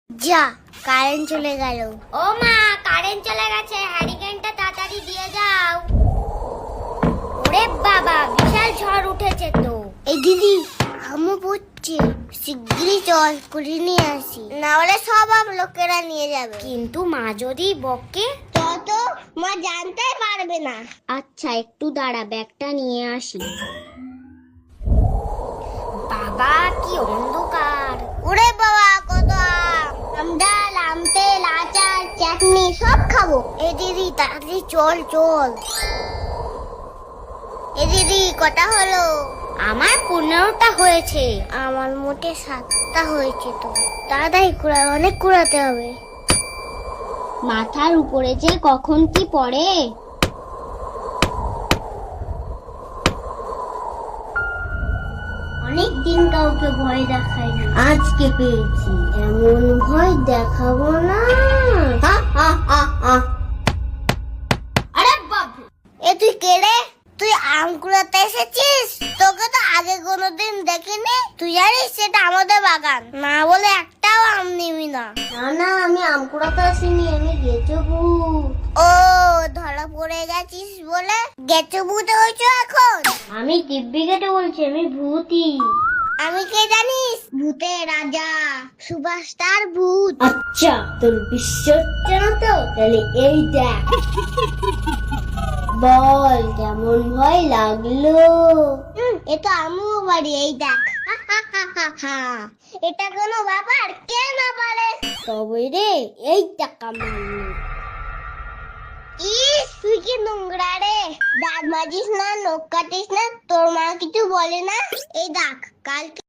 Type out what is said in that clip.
যা কারেন্ট চলে গেল। ও মা, কারেন্ট চলে গেছে, হ্যারিকেনটা তাড়াতাড়ি দিয়ে যাও। ওরে বাবা, বিশাল ঝড় উঠেছে তো। এই দিদি আমু পড়ছে, শিগগিরই চল করে নিয়ে আসি, না হলে সব লোকেরা নিয়ে যাবে। কিন্তু মা যদি বকে? তত মা জানতে পারবে না। আচ্ছা একটু দাঁড়া, ব্যাগটা নিয়ে আসি। বাবা কি অন্ধকার! ওরে বাবা কত আম, ডাল, আম তেল, আচার, চাটনি সব খাবো। এই দিদি তাড়াতাড়ি চল চল। এই দিদি কটা হলো? আমার 15টা হয়েছে। আমার মোটে 7টা হয়েছে। তো তাড়াতাড়ি কুড়ায়, অনেক কুড়াতে হবে। মাথার উপরে যে কখন কি পড়ে। অনেকদিন কাউকে ভয় দেখাইনি, আজকে পেয়েছি। এমন ভয় দেখাবো না। আরে বাবু, এ তুই কে রে? তুই আম কুড়াতে এসেছিস? তোকে তো আগে কোনোদিন দেখিনি। তুই জানিস সেটা আমাদের বাগান, না বলে একটাও আম নিবি না। না না, আমি আম কুড়াতে আসিনি, আমি গেছো ভূত। ও, ধরা পড়ে গেছিস বলে গেছো ভূত হয়েছো এখন? আমি দিব্যি কেটে বলছি, আমি ভূতই। আমি কে জানিস? ভূতের রাজা, সুপারস্টার ভূত। আচ্ছা তোর বিশ্বাস হচ্ছে না তো, তাহলে এই দেখ। বল কেমন ভয় লাগলো? এ তো আমু বাড়ি, এই দেখ। এটা কোনো ব্যাপার? কে না পারে? তবে রে, এই টাকা মারলো। ইস, তুই কি নোংরা রে। দাঁত মাজিস না, নখ কাটিস না, তোর মা কিছু বলে না? এই দেখ, কালকে